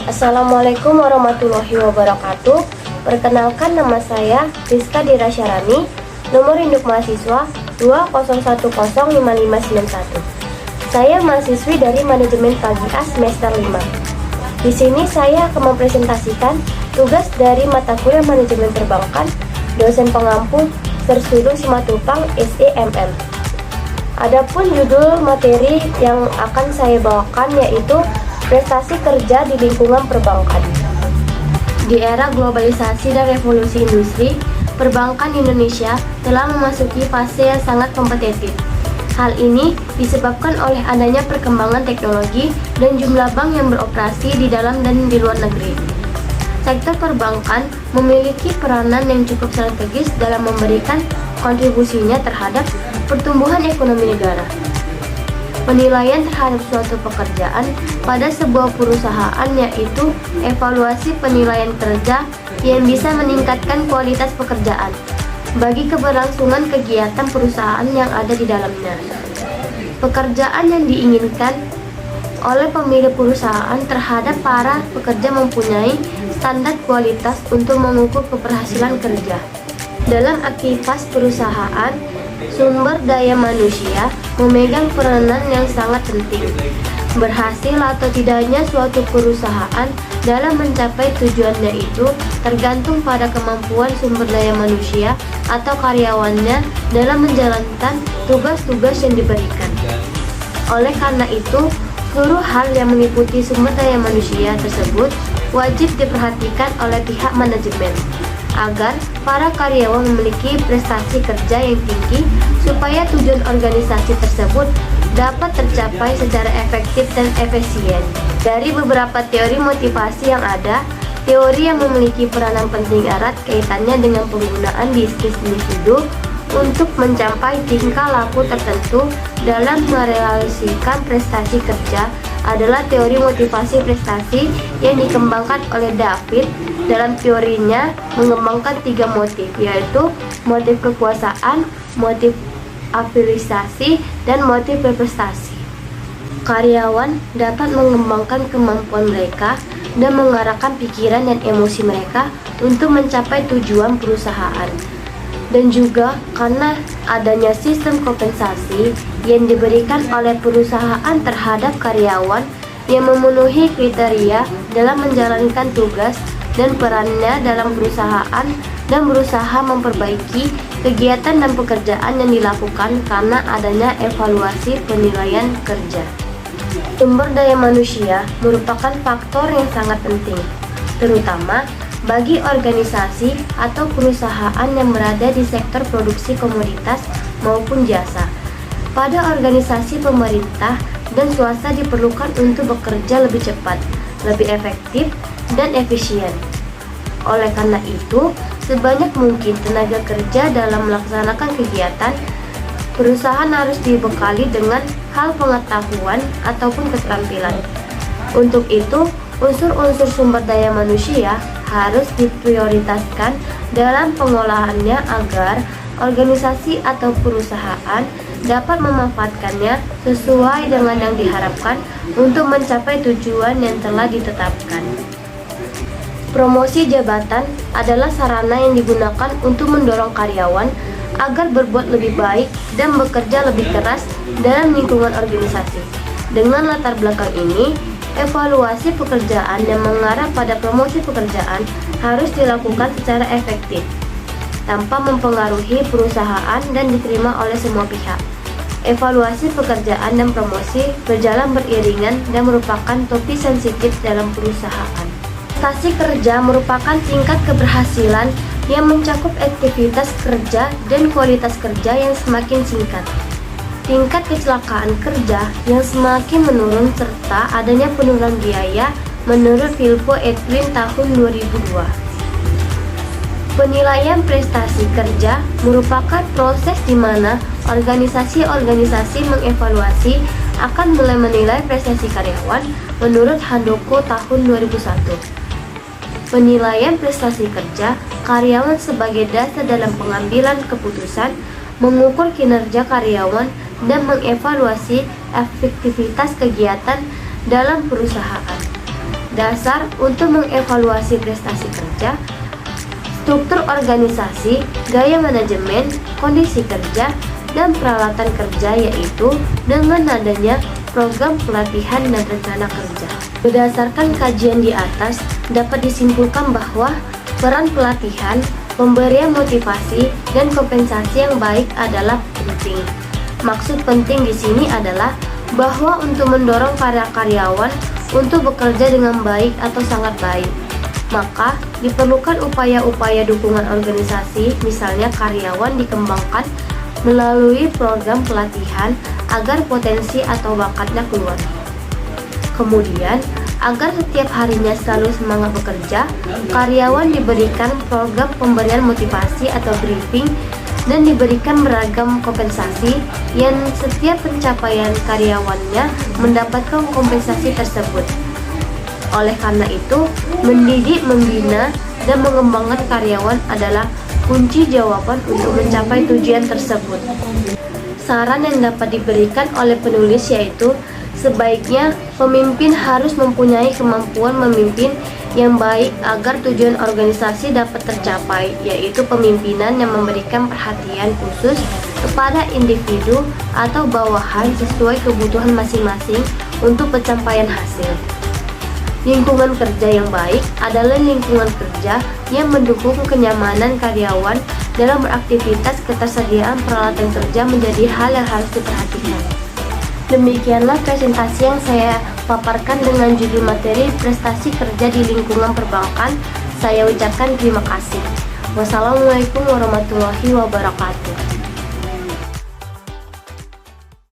Assalamualaikum warahmatullahi wabarakatuh. Perkenalkan, nama saya Rizka Dira Syarani, nomor induk mahasiswa 201055591. Saya mahasiswi dari Manajemen Pagi A semester 5. Di sini saya akan mempresentasikan tugas dari mata kuliah Manajemen Perbankan, dosen pengampu Tersudu Simatupang SEMM. Adapun judul materi yang akan saya bawakan yaitu prestasi kerja di lingkungan perbankan. Di era globalisasi dan revolusi industri, perbankan Indonesia telah memasuki fase yang sangat kompetitif. Hal ini disebabkan oleh adanya perkembangan teknologi dan jumlah bank yang beroperasi di dalam dan di luar negeri. Sektor perbankan memiliki peranan yang cukup strategis dalam memberikan kontribusinya terhadap pertumbuhan ekonomi negara. Penilaian terhadap suatu pekerjaan pada sebuah perusahaan yaitu evaluasi penilaian kerja yang bisa meningkatkan kualitas pekerjaan bagi keberlangsungan kegiatan perusahaan yang ada di dalamnya. Pekerjaan yang diinginkan oleh pemilik perusahaan terhadap para pekerja mempunyai standar kualitas untuk mengukur keberhasilan kerja. Dalam aktivitas perusahaan, sumber daya manusia memegang peranan yang sangat penting. Berhasil atau tidaknya suatu perusahaan dalam mencapai tujuannya itu tergantung pada kemampuan sumber daya manusia atau karyawannya dalam menjalankan tugas-tugas yang diberikan. Oleh karena itu, seluruh hal yang meliputi sumber daya manusia tersebut wajib diperhatikan oleh pihak manajemen agar para karyawan memiliki prestasi kerja yang tinggi supaya tujuan organisasi tersebut dapat tercapai secara efektif dan efisien. Dari beberapa teori motivasi yang ada, teori yang memiliki peranan penting erat kaitannya dengan penggunaan bisnis individu untuk mencapai tingkah laku tertentu dalam merealisasikan prestasi kerja adalah teori motivasi prestasi yang dikembangkan oleh David. Dalam teorinya mengembangkan 3 motif, yaitu motif kekuasaan, motif afiliasi, dan motif berprestasi. Karyawan dapat mengembangkan kemampuan mereka dan mengarahkan pikiran dan emosi mereka untuk mencapai tujuan perusahaan. Dan juga karena adanya sistem kompensasi yang diberikan oleh perusahaan terhadap karyawan yang memenuhi kriteria dalam menjalankan tugas dan perannya dalam perusahaan dan berusaha memperbaiki kegiatan dan pekerjaan yang dilakukan karena adanya evaluasi penilaian kerja. Sumber daya manusia merupakan faktor yang sangat penting, terutama bagi organisasi atau perusahaan yang berada di sektor produksi komoditas maupun jasa. Pada organisasi pemerintah dan swasta diperlukan untuk bekerja lebih cepat, lebih efektif, dan efisien. Oleh karena itu, sebanyak mungkin tenaga kerja dalam melaksanakan kegiatan, perusahaan harus dibekali dengan hal pengetahuan ataupun keterampilan. Untuk itu, unsur-unsur sumber daya manusia harus diprioritaskan dalam pengolahannya agar organisasi atau perusahaan dapat memanfaatkannya sesuai dengan yang diharapkan untuk mencapai tujuan yang telah ditetapkan. Promosi jabatan adalah sarana yang digunakan untuk mendorong karyawan agar berbuat lebih baik dan bekerja lebih keras dalam lingkungan organisasi. Dengan latar belakang ini, evaluasi pekerjaan yang mengarah pada promosi pekerjaan harus dilakukan secara efektif, tanpa mempengaruhi perusahaan dan diterima oleh semua pihak. Evaluasi pekerjaan dan promosi berjalan beriringan dan merupakan topik sensitif dalam perusahaan. Prestasi kerja merupakan tingkat keberhasilan yang mencakup aktivitas kerja dan kualitas kerja yang semakin singkat. Tingkat kecelakaan kerja yang semakin menurun serta adanya penurunan biaya menurut Filippo Edwin tahun 2002. Penilaian prestasi kerja merupakan proses di mana organisasi-organisasi mengevaluasi akan mulai menilai prestasi karyawan menurut Handoko tahun 2001. Penilaian prestasi kerja karyawan sebagai dasar dalam pengambilan keputusan, mengukur kinerja karyawan, dan mengevaluasi efektivitas kegiatan dalam perusahaan. dasar untuk mengevaluasi prestasi kerja, struktur organisasi, gaya manajemen, kondisi kerja, dan peralatan kerja, yaitu dengan adanya program pelatihan dan rencana kerja. Berdasarkan kajian di atas, dapat disimpulkan bahwa peran pelatihan, pemberian motivasi, dan kompensasi yang baik adalah penting. Maksud penting di sini adalah bahwa untuk mendorong para karyawan untuk bekerja dengan baik atau sangat baik, maka diperlukan upaya-upaya dukungan organisasi, misalnya karyawan dikembangkan melalui program pelatihan agar potensi atau bakatnya keluar. Kemudian, agar setiap harinya selalu semangat bekerja, karyawan diberikan program pemberian motivasi atau briefing dan diberikan beragam kompensasi yang setiap pencapaian karyawannya mendapatkan kompensasi tersebut. Oleh karena itu, mendidik, membina, dan mengembangkan karyawan adalah kunci jawaban untuk mencapai tujuan tersebut. Saran yang dapat diberikan oleh penulis yaitu, sebaiknya pemimpin harus mempunyai kemampuan memimpin yang baik agar tujuan organisasi dapat tercapai, yaitu pemimpinan yang memberikan perhatian khusus kepada individu atau bawahan sesuai kebutuhan masing-masing untuk pencapaian hasil. Lingkungan kerja yang baik adalah lingkungan kerja yang mendukung kenyamanan karyawan dalam beraktivitas. Ketersediaan peralatan kerja menjadi hal yang harus diperhatikan. Demikianlah presentasi yang saya paparkan dengan judul materi prestasi kerja di lingkungan perbankan. Saya ucapkan terima kasih. Wassalamualaikum warahmatullahi wabarakatuh.